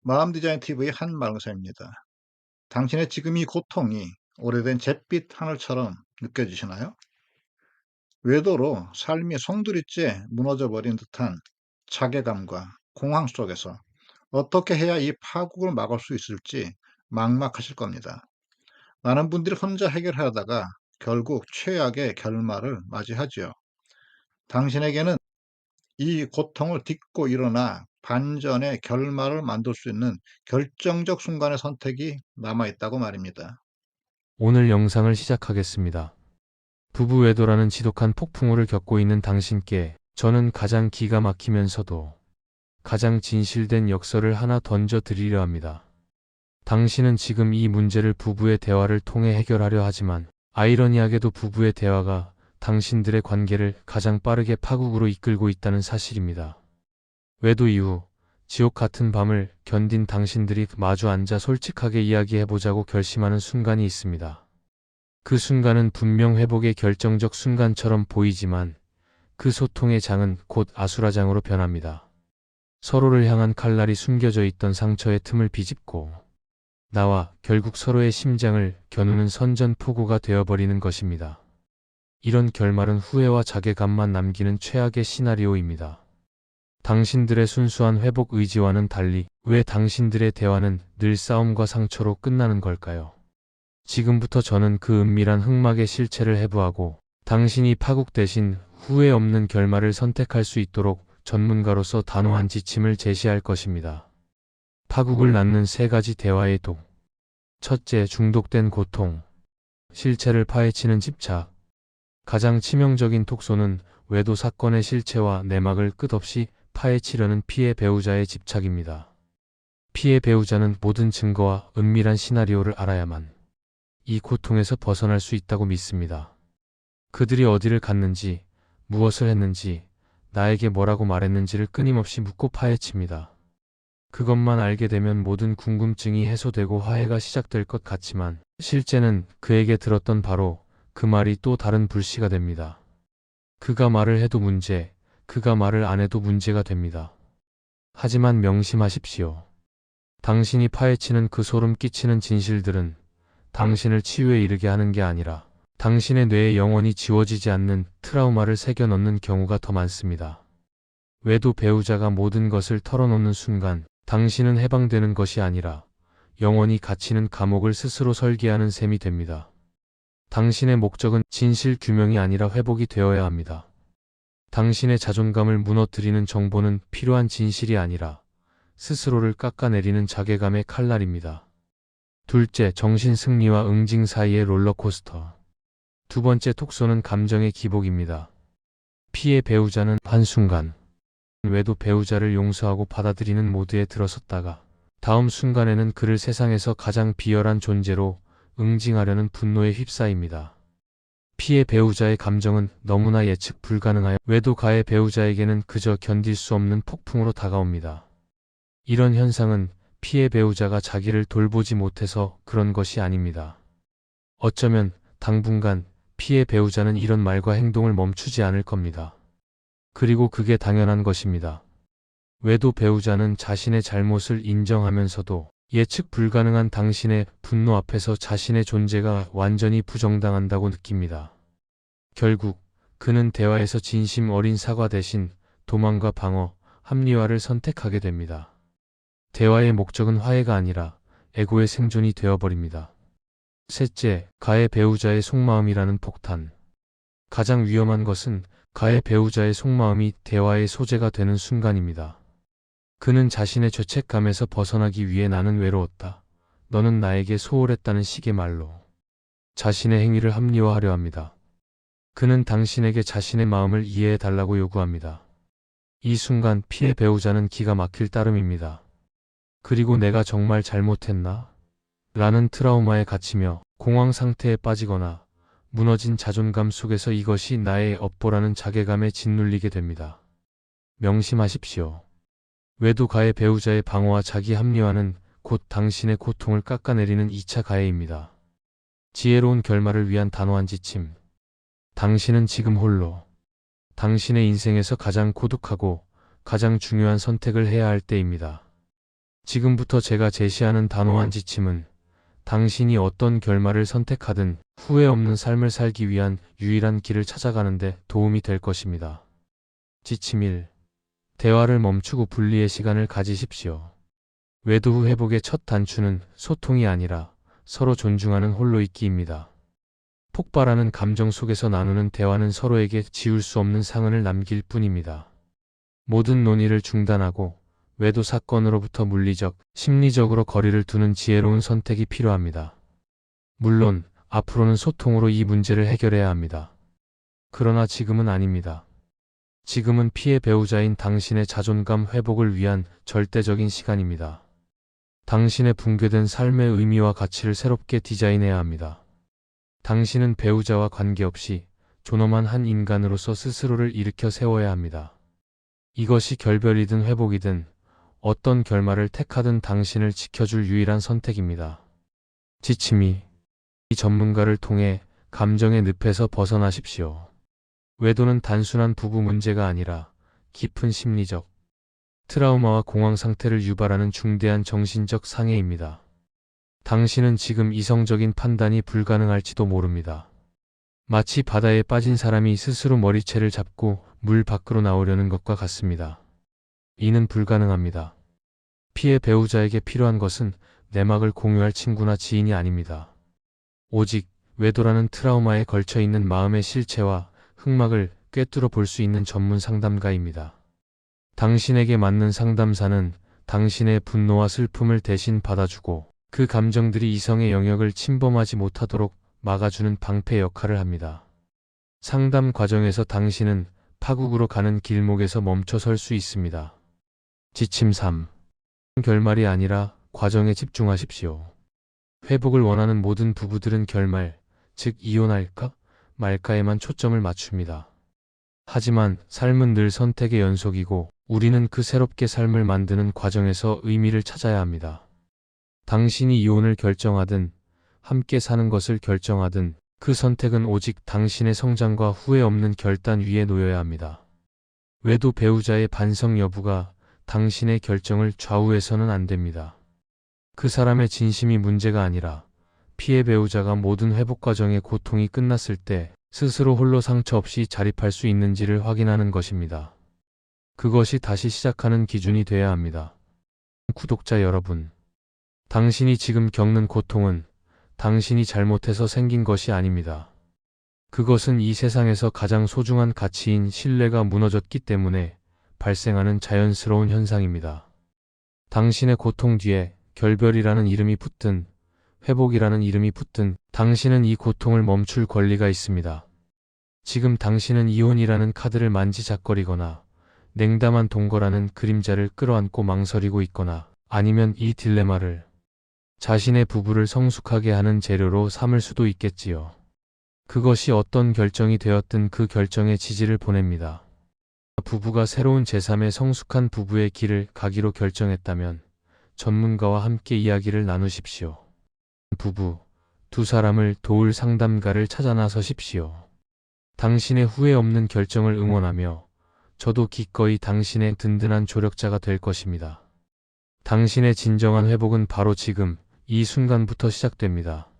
마음디자인TV의 한마을사입니다. 당신의 지금 이 고통이 오래된 잿빛 하늘처럼 느껴지시나요? 외도로 삶이 송두리째 무너져버린 듯한 자괴감과 공황 속에서 어떻게 해야 이 파국을 막을 수 있을지 막막하실 겁니다. 많은 분들이 혼자 해결하다가 결국 최악의 결말을 맞이하지요. 당신에게는 이 고통을 딛고 일어나 반전의 결말을 만들 수 있는 결정적 순간의 선택이 남아 있다고 말입니다. 오늘 영상을 시작하겠습니다. 부부 외도라는 지독한 폭풍우를 겪고 있는 당신께 저는 가장 기가 막히면서도 가장 진실된 역설을 하나 던져 드리려 합니다. 당신은 지금 이 문제를 부부의 대화를 통해 해결하려 하지만 아이러니하게도 부부의 대화가 당신들의 관계를 가장 빠르게 파국으로 이끌고 있다는 사실입니다. 외도 이후 지옥 같은 밤을 견딘 당신들이 마주 앉아 솔직하게 이야기해보자고 결심하는 순간이 있습니다. 그 순간은 분명 회복의 결정적 순간처럼 보이지만 그 소통의 장은 곧 아수라장으로 변합니다. 서로를 향한 칼날이 숨겨져 있던 상처의 틈을 비집고 나와 결국 서로의 심장을 겨누는 선전포고가 되어버리는 것입니다. 이런 결말은 후회와 자괴감만 남기는 최악의 시나리오입니다. 당신들의 순수한 회복 의지와는 달리 왜 당신들의 대화는 늘 싸움과 상처로 끝나는 걸까요? 지금부터 저는 그 은밀한 흑막의 실체를 해부하고 당신이 파국 대신 후회 없는 결말을 선택할 수 있도록 전문가로서 단호한 지침을 제시할 것입니다. 파국을 낳는 세 가지 대화의 독. 첫째, 중독된 고통. 실체를 파헤치는 집착. 가장 치명적인 톡소는 외도 사건의 실체와 내막을 끝없이 파헤치려는 피해 배우자의 집착입니다. 피해 배우자는 모든 증거와 은밀한 시나리오를 알아야만 이 고통에서 벗어날 수 있다고 믿습니다. 그들이 어디를 갔는지, 무엇을 했는지, 나에게 뭐라고 말했는지를 끊임없이 묻고 파헤칩니다. 그것만 알게 되면 모든 궁금증이 해소되고 화해가 시작될 것 같지만 실제는 그에게 들었던 바로 그 말이 또 다른 불씨가 됩니다. 그가 말을 해도 문제, 그가 말을 안 해도 문제가 됩니다. 하지만 명심하십시오. 당신이 파헤치는 그 소름 끼치는 진실들은 당신을 치유에 이르게 하는 게 아니라 당신의 뇌에 영원히 지워지지 않는 트라우마를 새겨 넣는 경우가 더 많습니다. 외도 배우자가 모든 것을 털어놓는 순간 당신은 해방되는 것이 아니라 영원히 갇히는 감옥을 스스로 설계하는 셈이 됩니다. 당신의 목적은 진실 규명이 아니라 회복이 되어야 합니다. 당신의 자존감을 무너뜨리는 정보는 필요한 진실이 아니라 스스로를 깎아내리는 자괴감의 칼날입니다. 둘째, 정신 승리와 응징 사이의 롤러코스터. 두 번째 톡소는 감정의 기복입니다. 피해 배우자는 한순간 외도 배우자를 용서하고 받아들이는 모드에 들어섰다가 다음 순간에는 그를 세상에서 가장 비열한 존재로 응징하려는 분노에 휩싸입니다. 피해 배우자의 감정은 너무나 예측 불가능하여 외도 가해 배우자에게는 그저 견딜 수 없는 폭풍으로 다가옵니다. 이런 현상은 피해 배우자가 자기를 돌보지 못해서 그런 것이 아닙니다. 어쩌면 당분간 피해 배우자는 이런 말과 행동을 멈추지 않을 겁니다. 그리고 그게 당연한 것입니다. 외도 배우자는 자신의 잘못을 인정하면서도 예측 불가능한 당신의 분노 앞에서 자신의 존재가 완전히 부정당한다고 느낍니다. 결국 그는 대화에서 진심 어린 사과 대신 도망과 방어, 합리화를 선택하게 됩니다. 대화의 목적은 화해가 아니라 에고의 생존이 되어버립니다. 셋째, 가해 배우자의 속마음이라는 폭탄. 가장 위험한 것은 가해 배우자의 속마음이 대화의 소재가 되는 순간입니다. 그는 자신의 죄책감에서 벗어나기 위해 나는 외로웠다. 너는 나에게 소홀했다는 식의 말로 자신의 행위를 합리화하려 합니다. 그는 당신에게 자신의 마음을 이해해 달라고 요구합니다. 이 순간 피해 배우자는 기가 막힐 따름입니다. 그리고 내가 정말 잘못했나? 라는 트라우마에 갇히며 공황 상태에 빠지거나 무너진 자존감 속에서 이것이 나의 업보라는 자괴감에 짓눌리게 됩니다. 명심하십시오. 외도 가해 배우자의 방어와 자기 합리화는 곧 당신의 고통을 깎아내리는 2차 가해입니다. 지혜로운 결말을 위한 단호한 지침. 당신은 지금 홀로 당신의 인생에서 가장 고독하고 가장 중요한 선택을 해야 할 때입니다. 지금부터 제가 제시하는 단호한 지침은 당신이 어떤 결말을 선택하든 후회 없는 삶을 살기 위한 유일한 길을 찾아가는데 도움이 될 것입니다. 지침 1. 대화를 멈추고 분리의 시간을 가지십시오. 외도 후 회복의 첫 단추는 소통이 아니라 서로 존중하는 홀로 있기입니다. 폭발하는 감정 속에서 나누는 대화는 서로에게 지울 수 없는 상흔을 남길 뿐입니다. 모든 논의를 중단하고 외도 사건으로부터 물리적, 심리적으로 거리를 두는 지혜로운 선택이 필요합니다. 물론 앞으로는 소통으로 이 문제를 해결해야 합니다. 그러나 지금은 아닙니다. 지금은 피해 배우자인 당신의 자존감 회복을 위한 절대적인 시간입니다. 당신의 붕괴된 삶의 의미와 가치를 새롭게 디자인해야 합니다. 당신은 배우자와 관계없이 존엄한 한 인간으로서 스스로를 일으켜 세워야 합니다. 이것이 결별이든 회복이든 어떤 결말을 택하든 당신을 지켜줄 유일한 선택입니다. 지침이 이 전문가를 통해 감정의 늪에서 벗어나십시오. 외도는 단순한 부부 문제가 아니라 깊은 심리적, 트라우마와 공황 상태를 유발하는 중대한 정신적 상해입니다. 당신은 지금 이성적인 판단이 불가능할지도 모릅니다. 마치 바다에 빠진 사람이 스스로 머리채를 잡고 물 밖으로 나오려는 것과 같습니다. 이는 불가능합니다. 피해 배우자에게 필요한 것은 내막을 공유할 친구나 지인이 아닙니다. 오직 외도라는 트라우마에 걸쳐 있는 마음의 실체와 흑막을 꿰뚫어 볼 수 있는 전문 상담가입니다. 당신에게 맞는 상담사는 당신의 분노와 슬픔을 대신 받아주고 그 감정들이 이성의 영역을 침범하지 못하도록 막아주는 방패 역할을 합니다. 상담 과정에서 당신은 파국으로 가는 길목에서 멈춰 설 수 있습니다. 지침 3. 결말이 아니라 과정에 집중하십시오. 회복을 원하는 모든 부부들은 결말, 즉 이혼할까 말까에만 초점을 맞춥니다. 하지만 삶은 늘 선택의 연속이고 우리는 그 새롭게 삶을 만드는 과정에서 의미를 찾아야 합니다. 당신이 이혼을 결정하든 함께 사는 것을 결정하든 그 선택은 오직 당신의 성장과 후회 없는 결단 위에 놓여야 합니다. 외도 배우자의 반성 여부가 당신의 결정을 좌우해서는 안 됩니다. 그 사람의 진심이 문제가 아니라 피해 배우자가 모든 회복 과정의 고통이 끝났을 때 스스로 홀로 상처 없이 자립할 수 있는지를 확인하는 것입니다. 그것이 다시 시작하는 기준이 되어야 합니다. 구독자 여러분, 당신이 지금 겪는 고통은 당신이 잘못해서 생긴 것이 아닙니다. 그것은 이 세상에서 가장 소중한 가치인 신뢰가 무너졌기 때문에 발생하는 자연스러운 현상입니다. 당신의 고통 뒤에 결별이라는 이름이 붙든 회복이라는 이름이 붙든 당신은 이 고통을 멈출 권리가 있습니다. 지금 당신은 이혼이라는 카드를 만지작거리거나 냉담한 동거라는 그림자를 끌어안고 망설이고 있거나 아니면 이 딜레마를 자신의 부부를 성숙하게 하는 재료로 삼을 수도 있겠지요. 그것이 어떤 결정이 되었든 그 결정에 지지를 보냅니다. 부부가 새로운 제3의 성숙한 부부의 길을 가기로 결정했다면 전문가와 함께 이야기를 나누십시오. 부부, 두 사람을 도울 상담가를 찾아 나서십시오. 당신의 후회 없는 결정을 응원하며 저도 기꺼이 당신의 든든한 조력자가 될 것입니다. 당신의 진정한 회복은 바로 지금, 이 순간부터 시작됩니다.